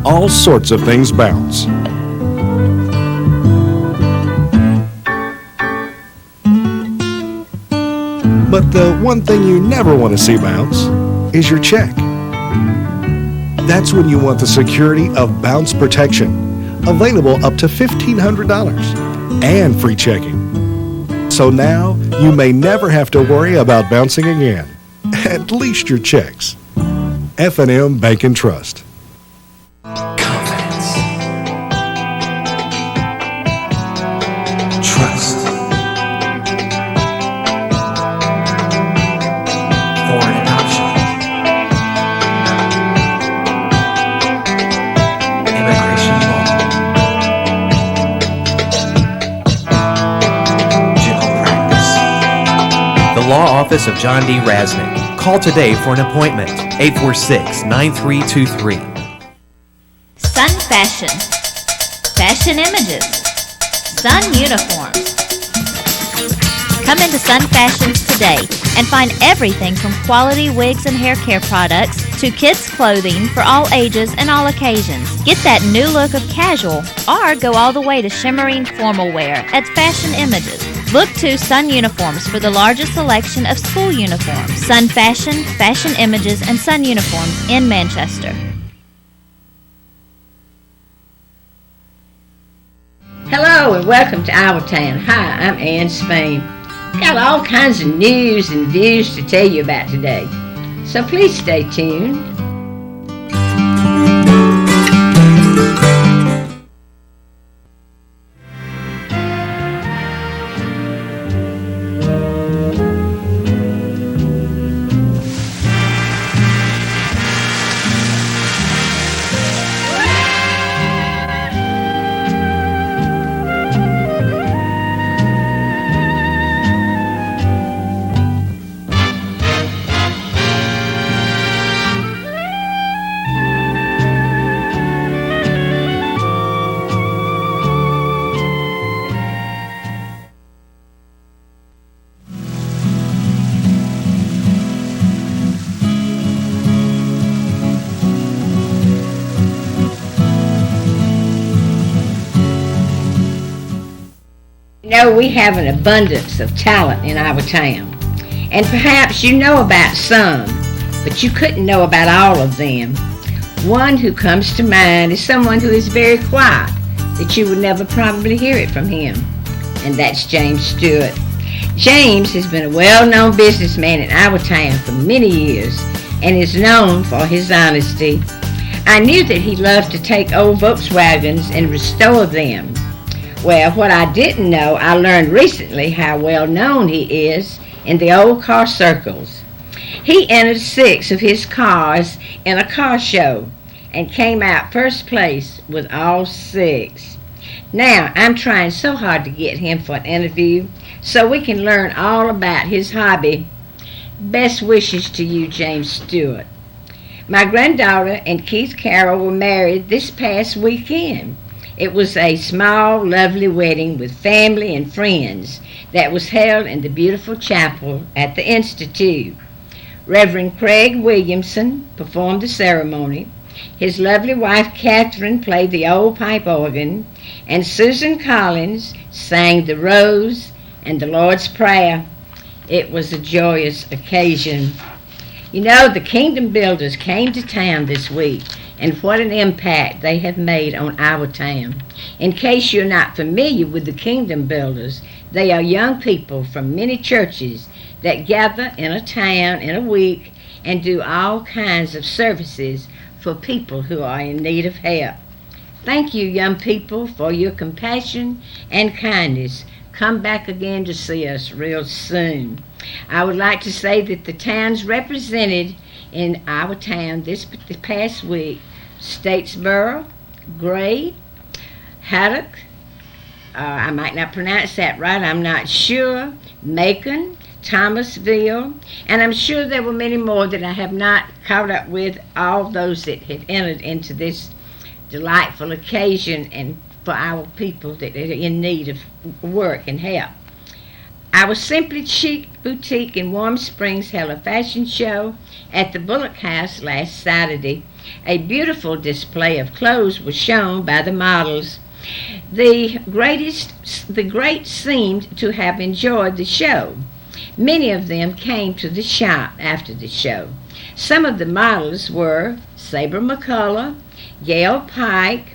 All sorts of things bounce. But the one thing you never want to see bounce is your check. That's when you want the security of Bounce Protection, available up to $1,500 and free checking. So now you may never have to worry about bouncing again, at least your checks. F&M Bank and Trust. Confidence. Trust. Foreign adoption. Immigration law. General practice. The Law Office of John D. Rasnick. Call today for an appointment. 846-9323. Sun Fashion. Fashion Images. Sun Uniforms. Come into Sun Fashions today and find everything from quality wigs and hair care products to kids' clothing for all ages and all occasions. Get that new look of casual or go all the way to shimmering formal wear at Fashion Images. Look to Sun Uniforms for the largest selection of school uniforms. Sun Fashion, Fashion Images, and Sun Uniforms in Manchester. Hello and welcome to Our Town. Hi, I'm Ann Spain. Got all kinds of news and views to tell you about today, so please stay tuned. You know, we have an abundance of talent in our town, and perhaps you know about some, but you couldn't know about all of them. One who comes to mind is someone who is very quiet, that you would never probably hear it from him, and that's James Stewart. James has been a well-known businessman in our town for many years and is known for his honesty. I knew that he loved to take old Volkswagens and restore them. Well, what I didn't know, I learned recently how well known he is in the old car circles. He entered 6 of his cars in a car show and came out first place with all 6. Now, I'm trying so hard to get him for an interview so we can learn all about his hobby. Best wishes to you, James Stewart. My granddaughter and Keith Carroll were married this past weekend. It was a small, lovely wedding with family and friends that was held in the beautiful chapel at the Institute. Reverend Craig Williamson performed the ceremony. His lovely wife Catherine played the old pipe organ, and Susan Collins sang the Rose and the Lord's Prayer. It was a joyous occasion. You know, the Kingdom Builders came to town this week, and what an impact they have made on our town. In case you're not familiar with the Kingdom Builders, they are young people from many churches that gather in a town in a week and do all kinds of services for people who are in need of help. Thank you, young people, for your compassion and kindness. Come back again to see us real soon. I would like to say that the towns represented in our town this past week: Statesboro, Gray, Haddock, I might not pronounce that right, I'm not sure, Macon, Thomasville, and I'm sure there were many more that I have not caught up with, all those that had entered into this delightful occasion and for our people that are in need of work and help. Our Simply Chic boutique in Warm Springs held a fashion show at the Bullock House last Saturday. A beautiful display of clothes was shown by the models. The greats seemed to have enjoyed the show. Many of them came to the shop after the show. Some of the models were Sabre McCullough, Gail Pike,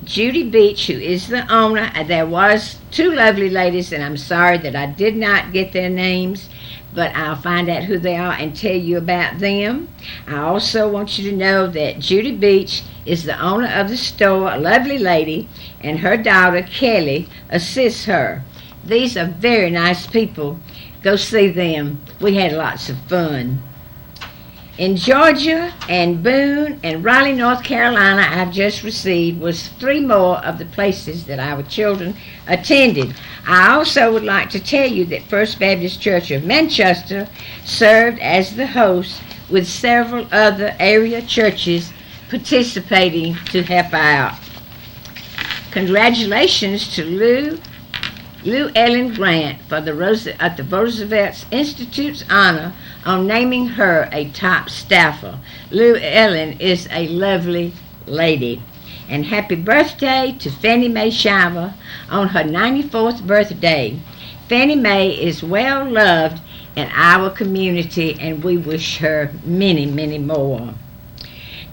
Judy Beach, who is the owner. There was two lovely ladies, and I'm sorry that I did not get their names, but I'll find out who they are and tell you about them. I also want you to know that Judy Beach is the owner of the store, a lovely lady, and her daughter Kelly assists her. These are very nice people. Go see them. We had lots of fun. In Georgia and Boone and Raleigh, North Carolina, I've just received was 3 more of the places that our children attended. I also would like to tell you that First Baptist Church of Manchester served as the host with several other area churches participating to help out. Congratulations to Lou Ellen Grant for the Roosevelt Institute's honor on naming her a top staffer. Lou Ellen is a lovely lady. And happy birthday to Fannie Mae Shiver on her 94th birthday. Fannie Mae is well loved in our community, and we wish her many, many more.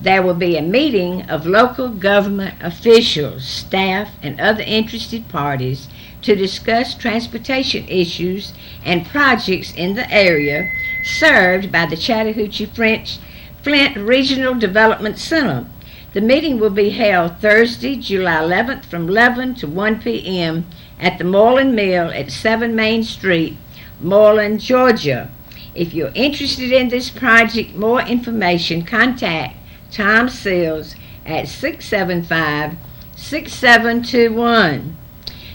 There will be a meeting of local government officials, staff, and other interested parties to discuss transportation issues and projects in the area served by the Chattahoochee Flint Regional Development Center. The meeting will be held Thursday, July 11th from 11 to 1 p.m. at the Moreland Mill at 7 Main Street, Moreland, Georgia. If you're interested in this project, more information, contact Tom Sills at 675-6721.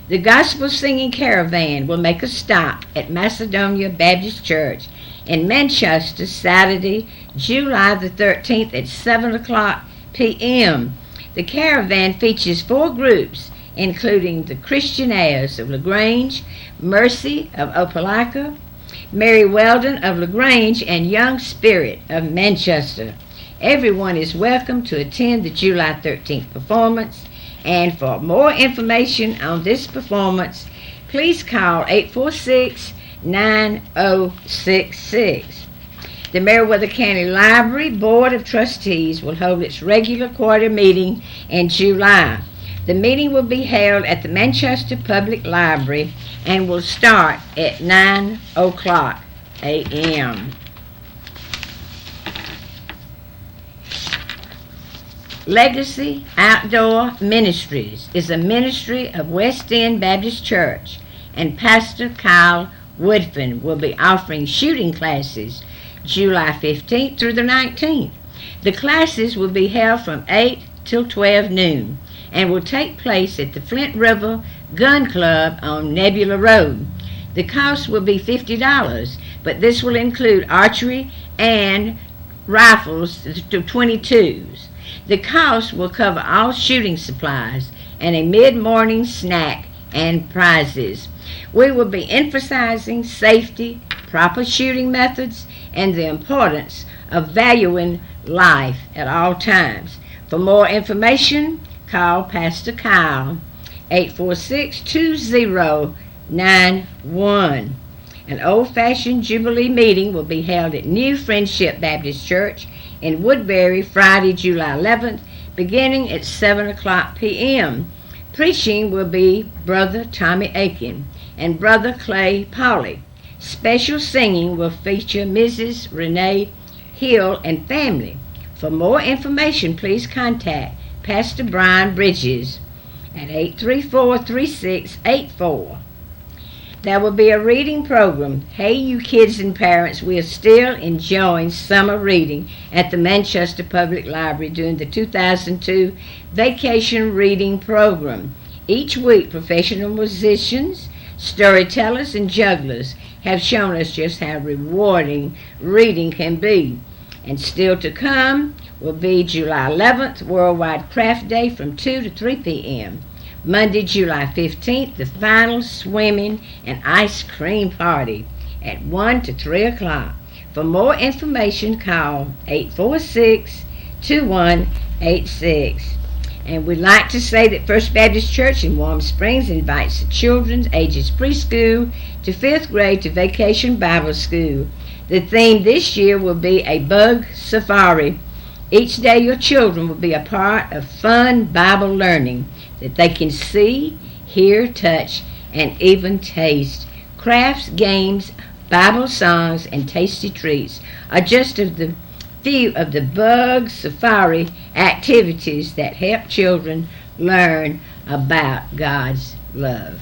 The Gospel Singing Caravan will make a stop at Macedonia Baptist Church in Manchester Saturday, July the 13th at 7 o'clock p.m. The caravan features 4 groups, including the Christianaires of LaGrange, Mercy of Opelika, Mary Weldon of LaGrange, and Young Spirit of Manchester. Everyone is welcome to attend the July 13th performance, and for more information on this performance, please call 846-9066. The Meriwether County Library Board of Trustees will hold its regular quarter meeting in July. The meeting will be held at the Manchester Public Library and will start at 9 o'clock a.m. Legacy Outdoor Ministries is a ministry of West End Baptist Church, and Pastor Kyle Woodfin will be offering shooting classes July 15th through the 19th. The classes will be held from 8 till 12 noon and will take place at the Flint River Gun Club on Nebula Road. The cost will be $50, but this will include archery and rifles to 22s. The cost will cover all shooting supplies and a mid-morning snack and prizes. We will be emphasizing safety, proper shooting methods, and the importance of valuing life at all times. For more information, call Pastor Kyle, 846-2091. An old-fashioned Jubilee meeting will be held at New Friendship Baptist Church in Woodbury Friday, July 11th, beginning at 7 o'clock p.m. Preaching will be Brother Tommy Aiken and Brother Clay Pauley. Special singing will feature Mrs. Renee Hill and family. For more information, please contact Pastor Brian Bridges at 834-3684. There will be a reading program. Hey, you kids and parents, we are still enjoying summer reading at the Manchester Public Library during the 2002 Vacation Reading Program. Each week, professional musicians, storytellers, and jugglers have shown us just how rewarding reading can be. And still to come will be July 11th, Worldwide Craft Day from 2 to 3 p.m. Monday, July 15th, the final swimming and ice cream party at 1 to 3 o'clock. For more information, call 846-2186. And we'd like to say that First Baptist Church in Warm Springs invites the children ages preschool to 5th grade to Vacation Bible School. The theme this year will be a bug safari. Each day your children will be a part of fun Bible learning that they can see, hear, touch, and even taste. Crafts, games, Bible songs, and tasty treats are just of the few of the bug safari activities that help children learn about God's love.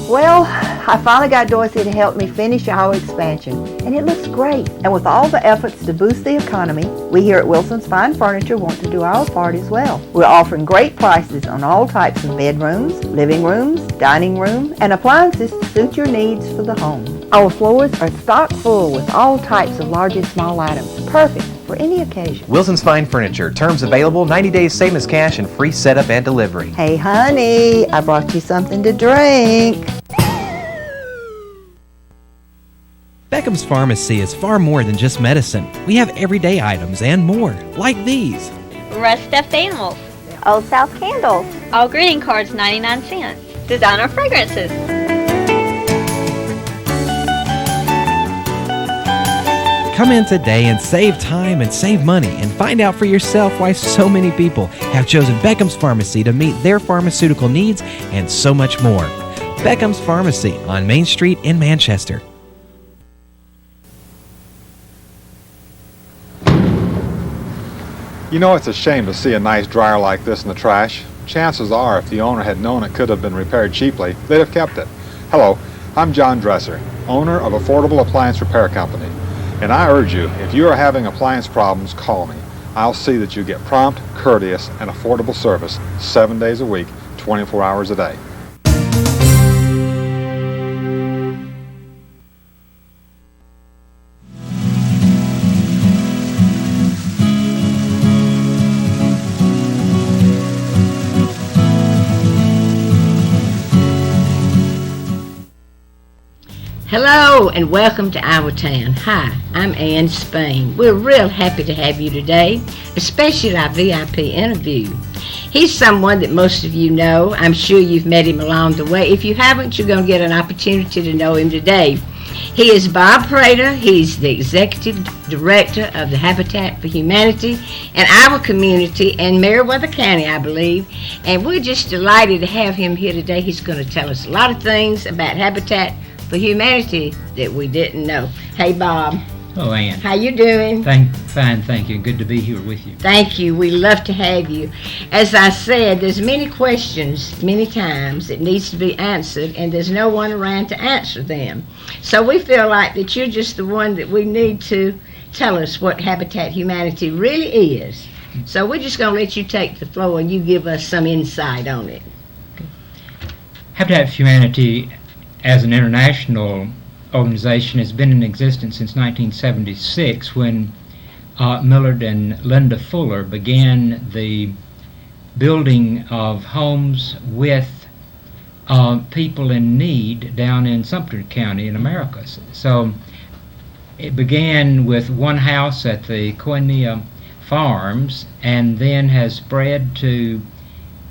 Well, I finally got Dorothy to help me finish our expansion, and it looks great. And with all the efforts to boost the economy, we here at Wilson's Fine Furniture want to do our part as well. We're offering great prices on all types of bedrooms, living rooms, dining room, and appliances to suit your needs for the home. Our floors are stock full with all types of large and small items, perfect for any occasion. Wilson's Fine Furniture. Terms available, 90 days same as cash and free setup and delivery. Hey honey, I brought you something to drink. Beckham's Pharmacy is far more than just medicine. We have everyday items and more, like these. Rust stuffed animals. Old South candles. All greeting cards 99 cents. Designer fragrances. Come in today and save time and save money and find out for yourself why so many people have chosen Beckham's Pharmacy to meet their pharmaceutical needs and so much more. Beckham's Pharmacy on Main Street in Manchester. You know, it's a shame to see a nice dryer like this in the trash. Chances are, if the owner had known it could have been repaired cheaply, they'd have kept it. Hello, I'm John Dresser, owner of Affordable Appliance Repair Company. And I urge you, if you are having appliance problems, call me. I'll see that you get prompt, courteous, and affordable service 7 days a week, 24 hours a day. Hello and welcome to our town. Hi, I'm Ann Spain. We're real happy to have you today, especially our VIP interview. He's someone that most of you know. I'm sure you've met him along the way. If you haven't, you're going to get an opportunity to know him today. He is Bob Prater. He's the Executive Director of the Habitat for Humanity in our community in Meriwether County, I believe. And we're just delighted to have him here today. He's going to tell us a lot of things about Habitat for Humanity that we didn't know. Hey, Bob. Hello, Ann. How you doing? Fine, thank you. Good to be here with you. Thank you. We love to have you. As I said, there's many questions, many times, that needs to be answered, and there's no one around to answer them. So we feel like that you're just the one that we need to tell us what Habitat Humanity really is. So we're just going to let you take the floor and you give us some insight on it. Okay. Habitat for Humanity, as an international organization, has been in existence since 1976 when Millard and Linda Fuller began the building of homes with people in need down in Sumter County in America. So it began with one house at the Coenia Farms and then has spread to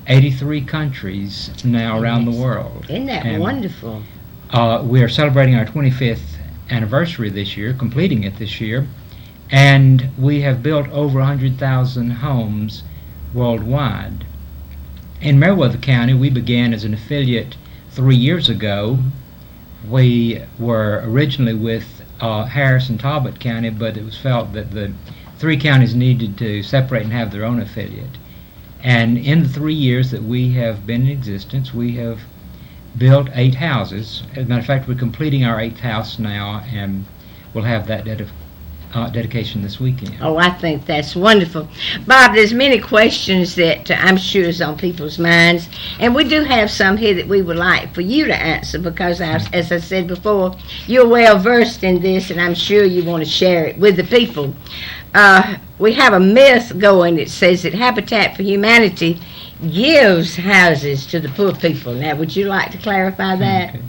83 countries now around the world. Isn't that wonderful? We are celebrating our 25th anniversary this year, completing it this year, and we have built over 100,000 homes worldwide. In Meriwether County, we began as an affiliate 3 years ago. We were originally with Harris and Talbot County, but it was felt that the three counties needed to separate and have their own affiliate. And in the 3 years that we have been in existence, we have built 8 houses. As a matter of fact, we're completing our 8th house now, and we'll have that dedication this weekend. Oh, I think that's wonderful. Bob, there's many questions that I'm sure is on people's minds, and we do have some here that we would like for you to answer because, as I said before, you're well versed in this, and I'm sure you want to share it with the people. We have a myth going that says that Habitat for Humanity gives houses to the poor people. Now, would you like to clarify that? Okay.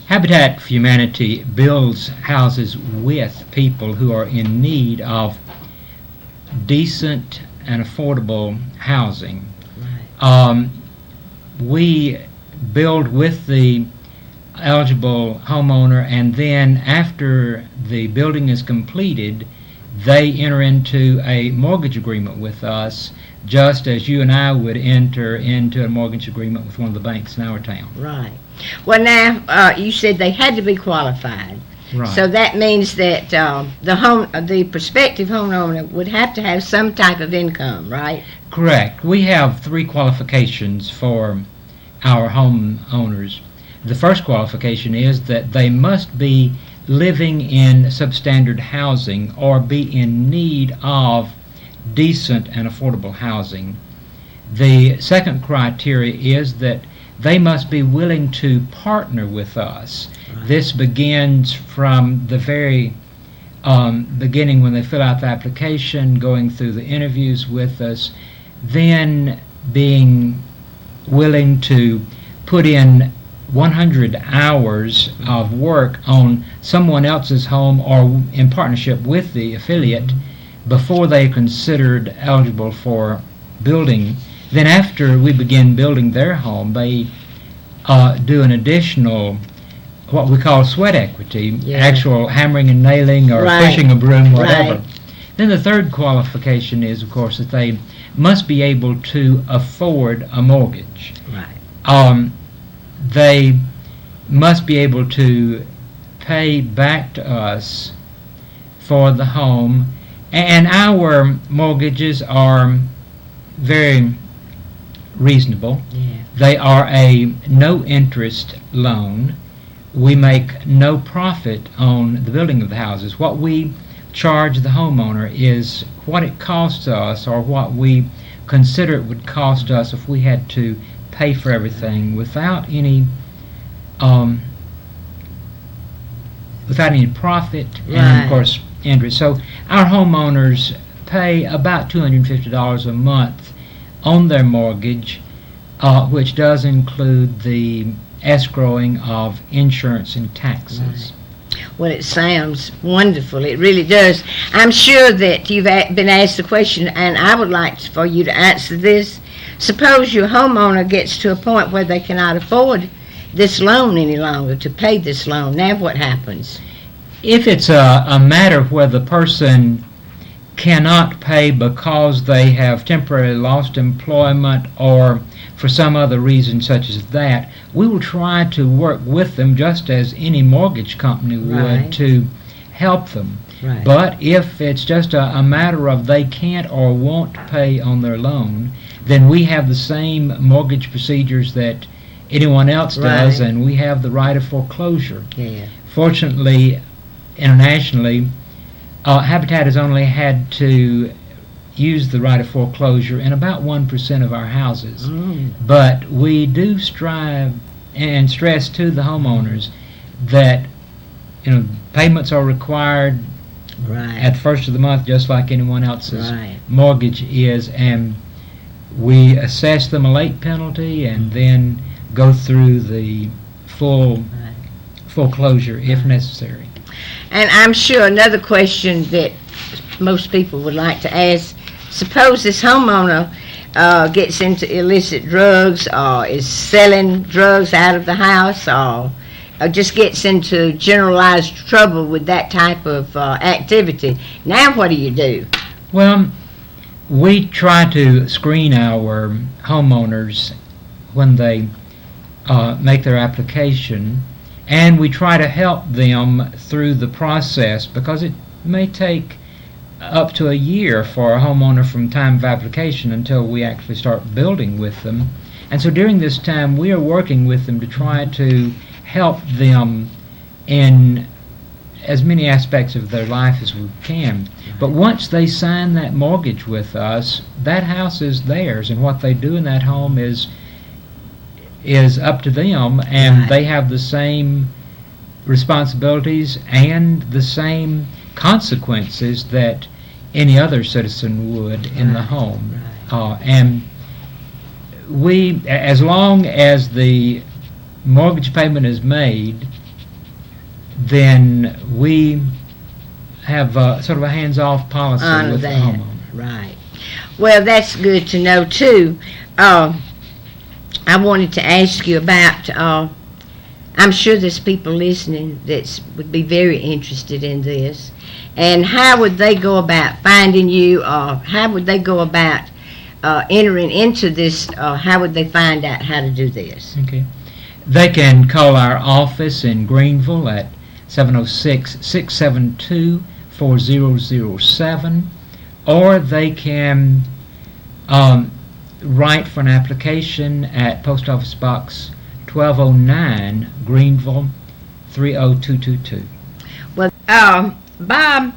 Habitat for Humanity builds houses with people who are in need of decent and affordable housing. Right. We build with the eligible homeowner, and then after the building is completed, they enter into a mortgage agreement with us, just as you and I would enter into a mortgage agreement with one of the banks in our town. Right. Well, now, you said they had to be qualified. Right. So that means that the prospective homeowner would have to have some type of income, right? Correct. We have 3 qualifications for our homeowners. The first qualification is that they must be living in substandard housing or be in need of decent and affordable housing. The second criteria is that they must be willing to partner with us. Right. This begins from the very beginning when they fill out the application, going through the interviews with us, then being willing to put in 100 hours of work on someone else's home or in partnership with the affiliate before they are considered eligible for building. Then after we begin building their home, they do an additional, what we call sweat equity, actual hammering and nailing or pushing a broom, whatever. Right. Then the third qualification is, of course, that they must be able to afford a mortgage. Right. They must be able to pay back to us for the home, and our mortgages are very reasonable. Yeah. They are a no-interest loan. We make no profit on the building of the houses. What we charge the homeowner is what it costs us, or what we consider it would cost us if we had to pay for everything without any profit, and of course interest. So our homeowners pay about $250 a month on their mortgage, which does include the escrowing of insurance and taxes. Right. Well, it sounds wonderful. It really does. I'm sure that you've been asked the question, and I would like for you to answer this. Suppose your homeowner gets to a point where they cannot afford this loan any longer, to pay this loan. Now what happens? If it's a matter where the person cannot pay because they have temporarily lost employment or for some other reason such as that, we will try to work with them just as any mortgage company would to help them. Right. But if it's just a matter of they can't or won't pay on their loan, then we have the same mortgage procedures that anyone else does, and we have the right of foreclosure. Yeah. Fortunately, internationally, Habitat has only had to use the right of foreclosure in about 1% of our houses. But we do strive and stress to the homeowners that payments are required at the first of the month, just like anyone else's mortgage is, and we assess them a late penalty and then go through the full foreclosure if necessary. And I'm sure another question that most people would like to ask, suppose this homeowner gets into illicit drugs or is selling drugs out of the house, or just gets into generalized trouble with that type of activity. Now what do you do? Well, we try to screen our homeowners when they make their application, and we try to help them through the process, because it may take up to a year for a homeowner from time of application until we actually start building with them. And so during this time we are working with them to try to help them in as many aspects of their life as we can. But once they sign that mortgage with us, that house is theirs, and what they do in that home is up to them, and they have the same responsibilities and the same consequences that any other citizen would in the home. And we, as long as the mortgage payment is made, then we have sort of a hands-off policy with the homeowner. Right. Well, that's good to know, too. I wanted to ask you about, I'm sure there's people listening that would be very interested in this. And how would they go about finding you, or how would they go about entering into this, how would they find out how to do this? Okay. They can call our office in Greenville at 706-672-4007, or they can write for an application at Post Office Box 1209, Greenville 30222. Well, Bob,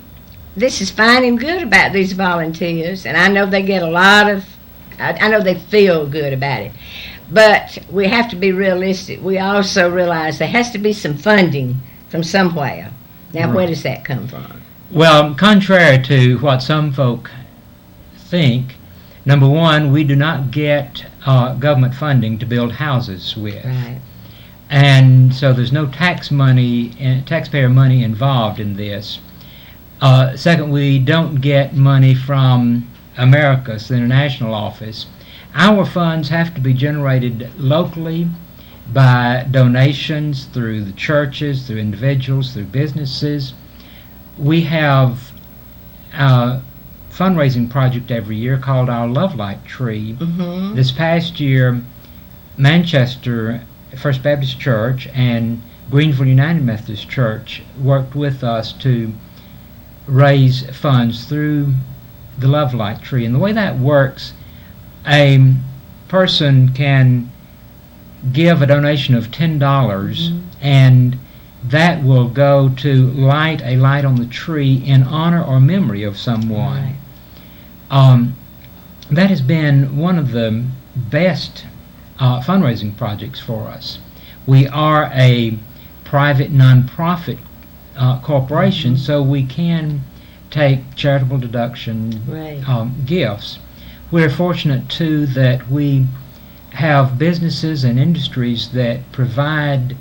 this is fine and good about these volunteers, and I know they get a lot of, I know they feel good about it. But we have to be realistic. We also realize there has to be some funding from somewhere. Now, where does that come from? Well, contrary to what some folk think, number one, we do not get government funding to build houses with. Right. And so there's no taxpayer money involved in this. Second, we don't get money from Americas, the international office. Our funds have to be generated locally by donations through the churches, through individuals, through businesses. We have a fundraising project every year called our Love Light Tree. Mm-hmm. This past year, Manchester First Baptist Church and Greenville United Methodist Church worked with us to raise funds through the Love Light Tree. And the way that works, a person can give a donation of $10, and that will go to light a light on the tree in honor or memory of someone. Right. That has been one of the best fundraising projects for us. We are a private nonprofit corporation, so we can take charitable deduction gifts. We're fortunate, too, that we have businesses and industries that provide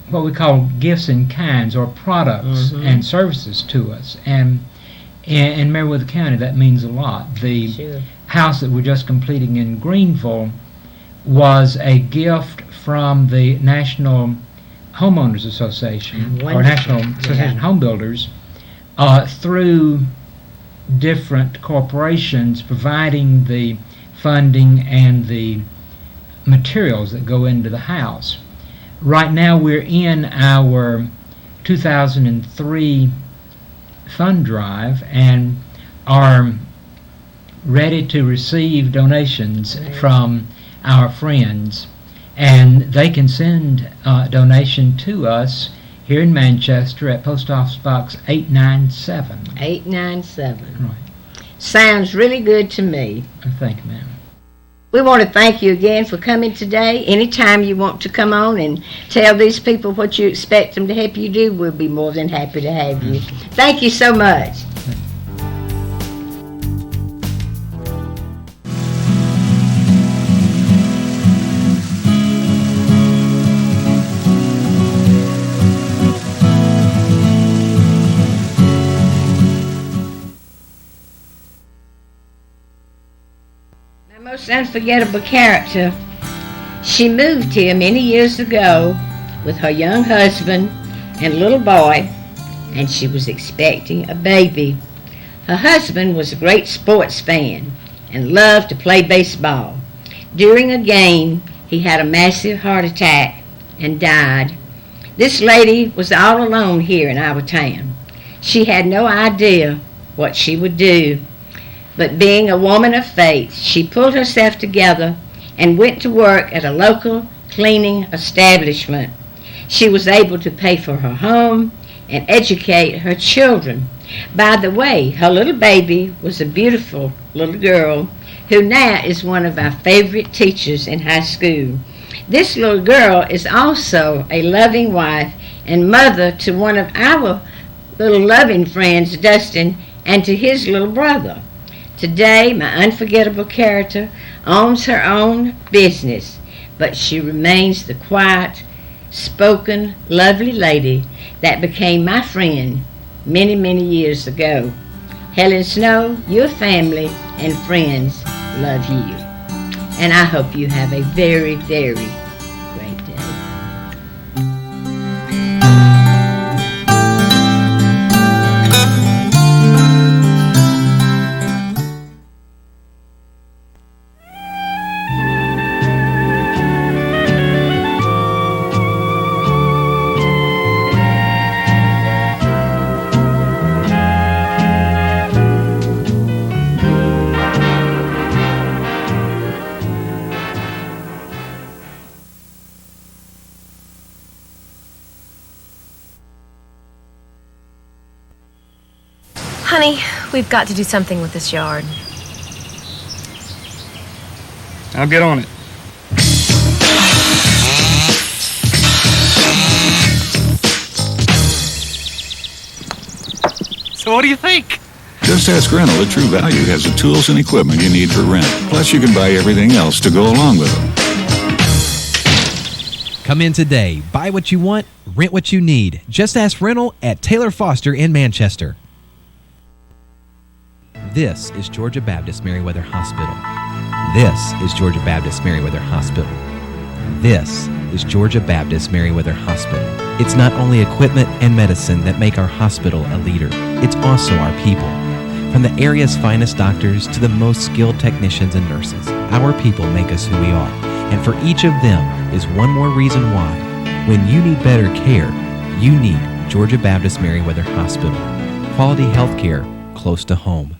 what we call gifts in kinds, or products and services to us. And in Meriwether County, that means a lot. The house that we're just completing in Greenville was a gift from the National Homeowners Association, or National Association of Home Builders, through different corporations providing the funding and the materials that go into the house. Right now we're in our 2003 fund drive and are ready to receive donations from our friends, and they can send a donation to us here in Manchester at Post Office Box 897. 897. Right. Sounds really good to me. Thank you, ma'am. We want to thank you again for coming today. Anytime you want to come on and tell these people what you expect them to help you do, we'll be more than happy to have you. Thank you so much. Most unforgettable character. She moved here many years ago with her young husband and little boy, and she was expecting a baby. Her husband was a great sports fan and loved to play baseball. During a game, he had a massive heart attack and died. This lady was all alone here in our town. She had no idea what she would do. But being a woman of faith, she pulled herself together and went to work at a local cleaning establishment. She was able to pay for her home and educate her children. By the way, her little baby was a beautiful little girl who now is one of our favorite teachers in high school. This little girl is also a loving wife and mother to one of our little loving friends, Dustin, and to his little brother. Today, my unforgettable character owns her own business, but she remains the quiet, spoken, lovely lady that became my friend many, many years ago. Helen Snow, your family and friends love you. And I hope you have a very, very great day. Honey, we've got to do something with this yard. I'll get on it. So what do you think? Just Ask Rental at True Value has the tools and equipment you need for rent. Plus, you can buy everything else to go along with them. Come in today. Buy what you want, rent what you need. Just Ask Rental at Taylor Foster in Manchester. This is Georgia Baptist Meriwether Hospital. This is Georgia Baptist Meriwether Hospital. This is Georgia Baptist Meriwether Hospital. It's not only equipment and medicine that make our hospital a leader, it's also our people. From the area's finest doctors to the most skilled technicians and nurses, our people make us who we are. And for each of them is one more reason why, when you need better care, you need Georgia Baptist Meriwether Hospital. Quality health care close to home.